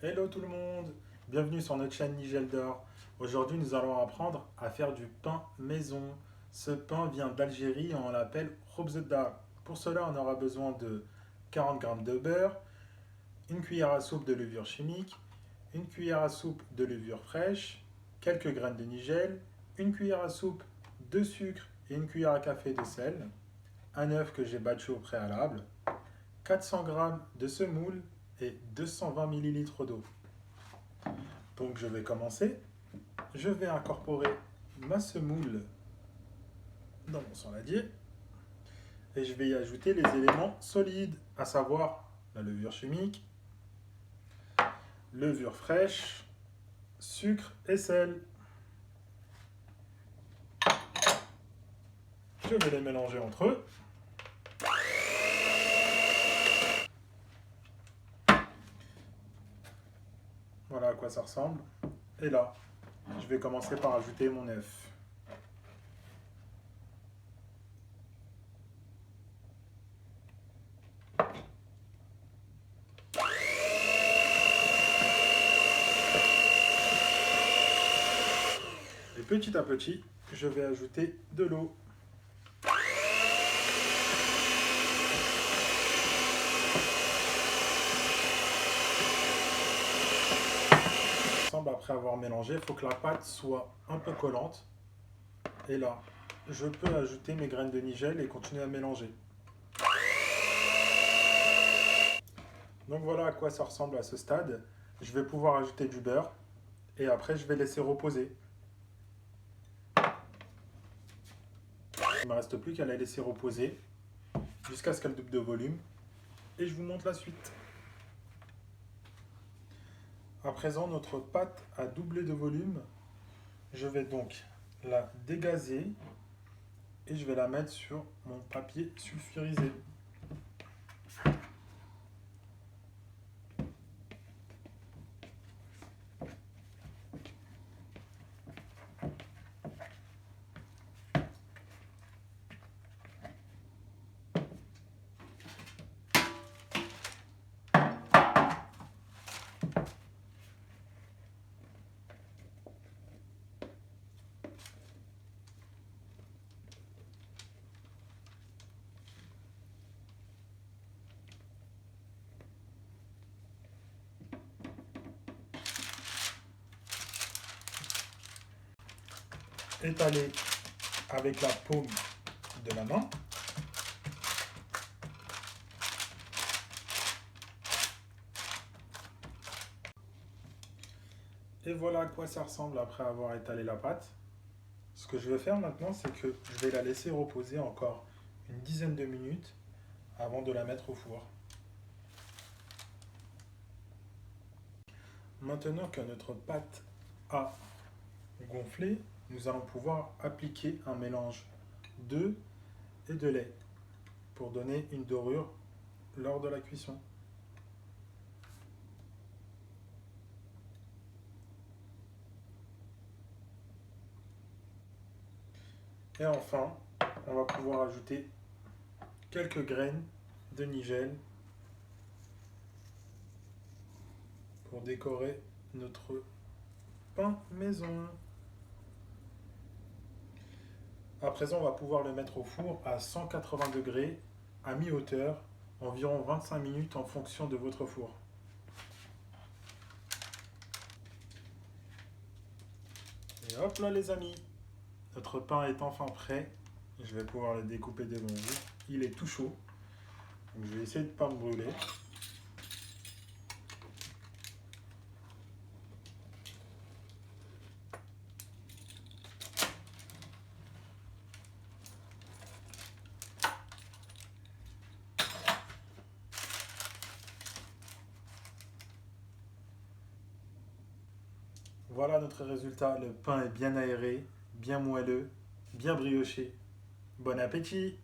Hello tout le monde, bienvenue sur notre chaîne Nigel d'Or. Aujourd'hui nous allons apprendre à faire du pain maison. Ce pain vient d'Algérie et on l'appelle khobz-dar. Pour cela on aura besoin de 40 g de beurre, une cuillère à soupe de levure chimique, une cuillère à soupe de levure fraîche, quelques graines de nigel, une cuillère à soupe de sucre et une cuillère à café de sel, un œuf que j'ai battu au préalable, 400 g de semoule et 220 ml d'eau. Donc je vais commencer. Je vais incorporer ma semoule dans mon saladier et je vais y ajouter les éléments solides, à savoir la levure chimique, levure fraîche, sucre et sel. Je vais les mélanger entre eux. Voilà à quoi ça ressemble. Et là, je vais commencer par ajouter mon œuf. Et petit à petit, je vais ajouter de l'eau. Après avoir mélangé, il faut que la pâte soit un peu collante. Et là, je peux ajouter mes graines de nigel et continuer à mélanger. Donc voilà à quoi ça ressemble à ce stade. Je vais pouvoir ajouter du beurre et après je vais laisser reposer. Il ne me reste plus qu'à la laisser reposer jusqu'à ce qu'elle double de volume et je vous montre la suite. À présent, notre pâte a doublé de volume. Je vais donc la dégazer et je vais la mettre sur mon papier sulfurisé. Étaler avec la paume de la main. Et voilà à quoi ça ressemble après avoir étalé la pâte. Ce que je vais faire maintenant, c'est que je vais la laisser reposer encore une dizaine de minutes avant de la mettre au four. Maintenant que notre pâte a gonflé, nous allons pouvoir appliquer un mélange d'œufs et de lait pour donner une dorure lors de la cuisson. Et enfin, on va pouvoir ajouter quelques graines de nigel pour décorer notre pain maison. À présent, on va pouvoir le mettre au four à 180 degrés, à mi-hauteur, environ 25 minutes en fonction de votre four. Et hop là les amis, notre pain est enfin prêt. Je vais pouvoir le découper devant vous. Il est tout chaud, donc je vais essayer de ne pas me brûler. Voilà notre résultat, le pain est bien aéré, bien moelleux, bien brioché. Bon appétit!